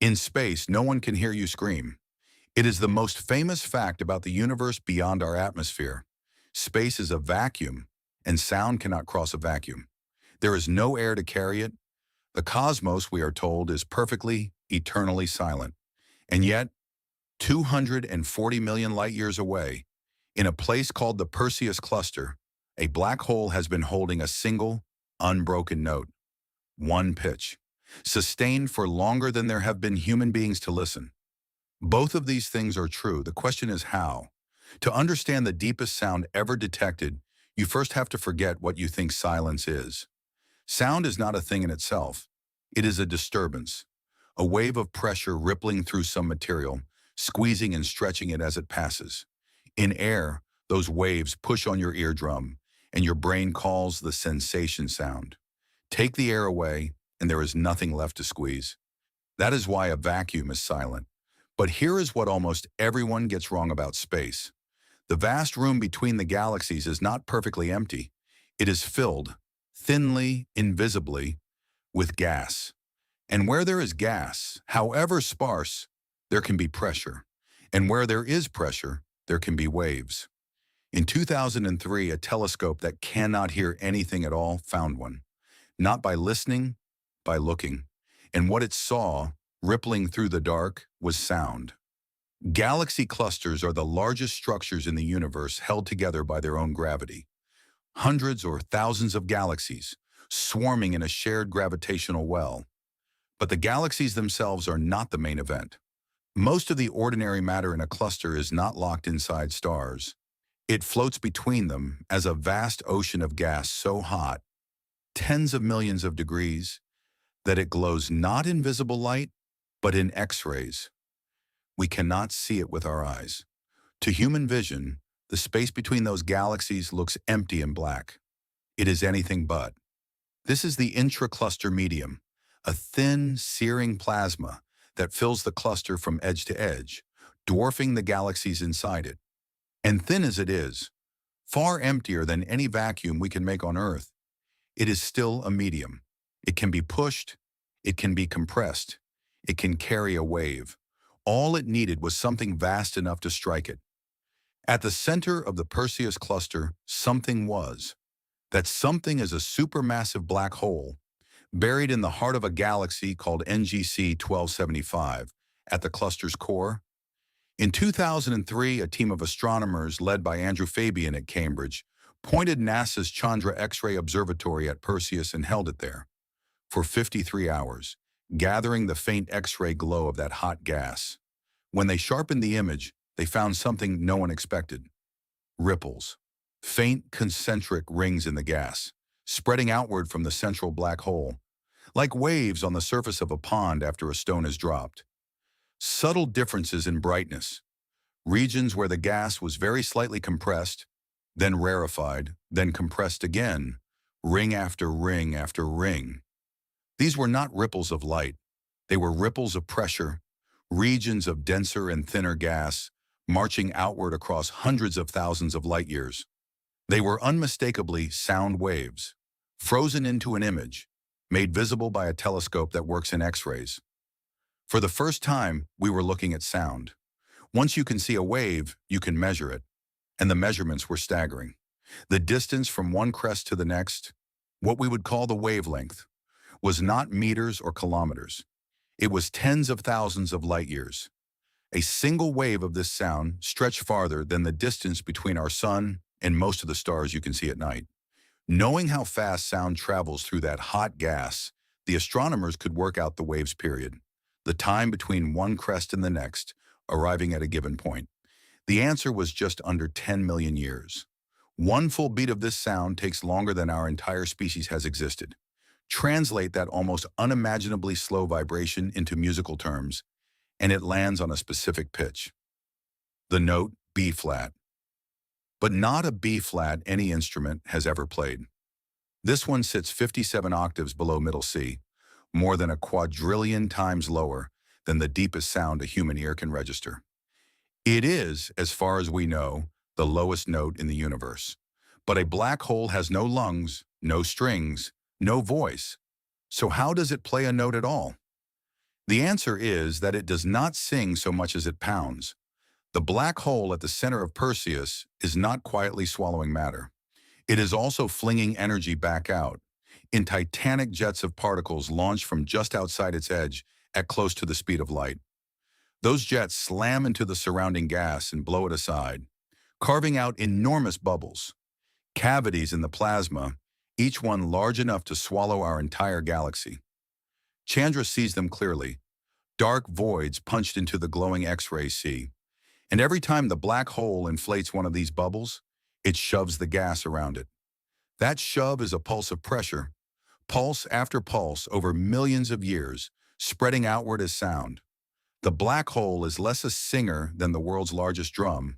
In space, no one can hear you scream. It is the most famous fact about the universe beyond our atmosphere. Space is a vacuum, and sound cannot cross a vacuum. There is no air to carry it. The cosmos, we are told, is perfectly, eternally silent. And yet, 240 million light years away, in a place called the Perseus cluster, a black hole has been holding a single, unbroken note, one pitch, sustained for longer than there have been human beings to listen. Both of these things are true. The question is how. To understand the deepest sound ever detected, you first have to forget what you think silence is. Sound is not a thing in itself. It is a disturbance, a wave of pressure rippling through some material, squeezing and stretching it as it passes. In air, those waves push on your eardrum, and your brain calls the sensation sound. Take the air away, and there is nothing left to squeeze. That is why a vacuum is silent. But here is what almost everyone gets wrong about space. The vast room between the galaxies is not perfectly empty. It is filled, thinly, invisibly, with gas. And where there is gas, however sparse, there can be pressure. And where there is pressure, there can be waves. In 2003, a telescope that cannot hear anything at all found one. Not by listening, by looking. And what it saw, rippling through the dark, was sound. Galaxy clusters are the largest structures in the universe held together by their own gravity. Hundreds or thousands of galaxies, swarming in a shared gravitational well. But the galaxies themselves are not the main event. Most of the ordinary matter in a cluster is not locked inside stars. It floats between them as a vast ocean of gas so hot, tens of millions of degrees, that it glows not in visible light, but in X-rays. We cannot see it with our eyes. To human vision, the space between those galaxies looks empty and black. It is anything but. This is the intracluster medium, a thin, searing plasma that fills the cluster from edge to edge, dwarfing the galaxies inside it. And thin as it is, far emptier than any vacuum we can make on Earth, it is still a medium. It can be pushed, it can be compressed, it can carry a wave. All it needed was something vast enough to strike it. At the center of the Perseus cluster, something was. That something is a supermassive black hole, buried in the heart of a galaxy called NGC 1275, at the cluster's core. In 2003, a team of astronomers led by Andrew Fabian at Cambridge pointed NASA's Chandra X-ray Observatory at Perseus and held it there for 53 hours, gathering the faint X-ray glow of that hot gas. When they sharpened the image, they found something no one expected. Ripples. Faint concentric rings in the gas, spreading outward from the central black hole, like waves on the surface of a pond after a stone is dropped. Subtle differences in brightness. Regions where the gas was very slightly compressed, then rarefied, then compressed again, ring after ring after ring. These were not ripples of light. They were ripples of pressure, regions of denser and thinner gas, marching outward across hundreds of thousands of light years. They were unmistakably sound waves, frozen into an image, made visible by a telescope that works in X-rays. For the first time, we were looking at sound. Once you can see a wave, you can measure it. And the measurements were staggering. The distance from one crest to the next, what we would call the wavelength, was not meters or kilometers. It was tens of thousands of light years. A single wave of this sound stretched farther than the distance between our sun and most of the stars you can see at night. Knowing how fast sound travels through that hot gas, the astronomers could work out the wave's period, the time between one crest and the next, arriving at a given point. The answer was just under 10 million years. One full beat of this sound takes longer than our entire species has existed. Translate that almost unimaginably slow vibration into musical terms, and it lands on a specific pitch. The note B flat. But not a B flat any instrument has ever played. This one sits 57 octaves below middle C, more than a quadrillion times lower than the deepest sound a human ear can register. It is, as far as we know, the lowest note in the universe. But a black hole has no lungs, no strings, no voice. So how does it play a note at all? The answer is that it does not sing so much as it pounds. The black hole at the center of Perseus is not quietly swallowing matter. It is also flinging energy back out, in titanic jets of particles launched from just outside its edge at close to the speed of light. Those jets slam into the surrounding gas and blow it aside, carving out enormous bubbles, cavities in the plasma, each one large enough to swallow our entire galaxy. Chandra sees them clearly, dark voids punched into the glowing X-ray sea. And every time the black hole inflates one of these bubbles, it shoves the gas around it. That shove is a pulse of pressure, pulse after pulse over millions of years, spreading outward as sound. The black hole is less a singer than the world's largest drum,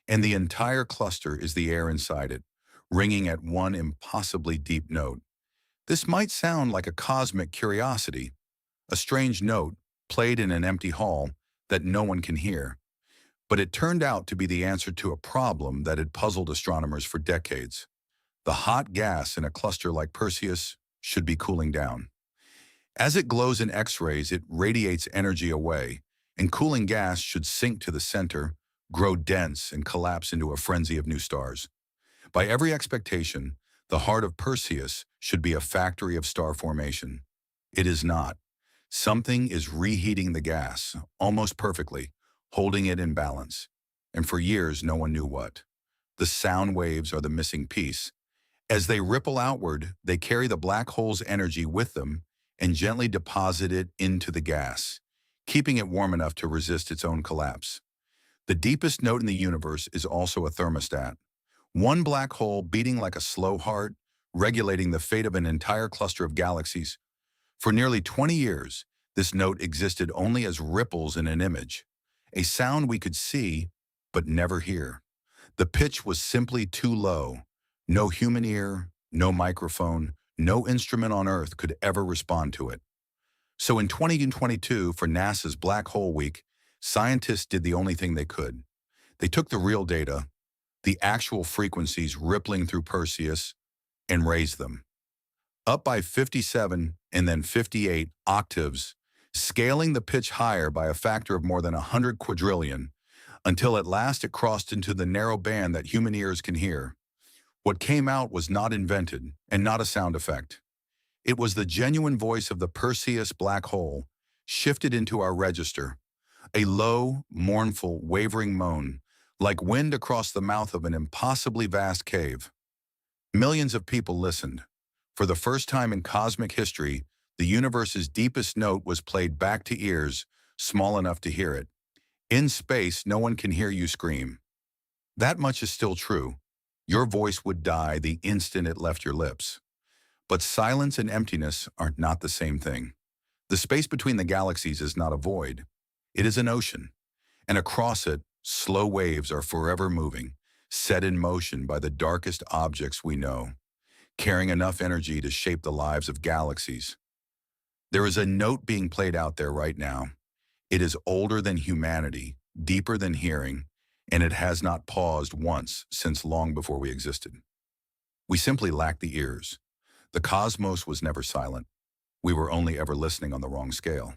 and the entire cluster is the air inside it, ringing at one impossibly deep note. This might sound like a cosmic curiosity, a strange note played in an empty hall that no one can hear. But it turned out to be the answer to a problem that had puzzled astronomers for decades. The hot gas in a cluster like Perseus should be cooling down. As it glows in X-rays, it radiates energy away, and cooling gas should sink to the center, grow dense, and collapse into a frenzy of new stars. By every expectation, the heart of Perseus should be a factory of star formation. It is not. Something is reheating the gas, almost perfectly, holding it in balance. And for years, no one knew what. The sound waves are the missing piece. As they ripple outward, they carry the black hole's energy with them and gently deposit it into the gas, keeping it warm enough to resist its own collapse. The deepest note in the universe is also a thermostat. One black hole beating like a slow heart, regulating the fate of an entire cluster of galaxies. For nearly 20 years, this note existed only as ripples in an image, a sound we could see but never hear. The pitch was simply too low. No human ear, no microphone, no instrument on Earth could ever respond to it. So in 2022, for NASA's Black Hole Week, scientists did the only thing they could. They took the real data, the actual frequencies rippling through Perseus, and raised them. Up by 57 and then 58 octaves, scaling the pitch higher by a factor of more than 100 quadrillion, until at last it crossed into the narrow band that human ears can hear. What came out was not invented and not a sound effect. It was the genuine voice of the Perseus black hole, shifted into our register, a low, mournful, wavering moan, like wind across the mouth of an impossibly vast cave. Millions of people listened. For the first time in cosmic history, the universe's deepest note was played back to ears small enough to hear it. In space, no one can hear you scream. That much is still true. Your voice would die the instant it left your lips. But silence and emptiness are not the same thing. The space between the galaxies is not a void. It is an ocean. And across it, slow waves are forever moving, set in motion by the darkest objects we know, carrying enough energy to shape the lives of galaxies. There is a note being played out there right now. It is older than humanity, deeper than hearing, and it has not paused once since long before we existed. We simply lack the ears. The cosmos was never silent. We were only ever listening on the wrong scale.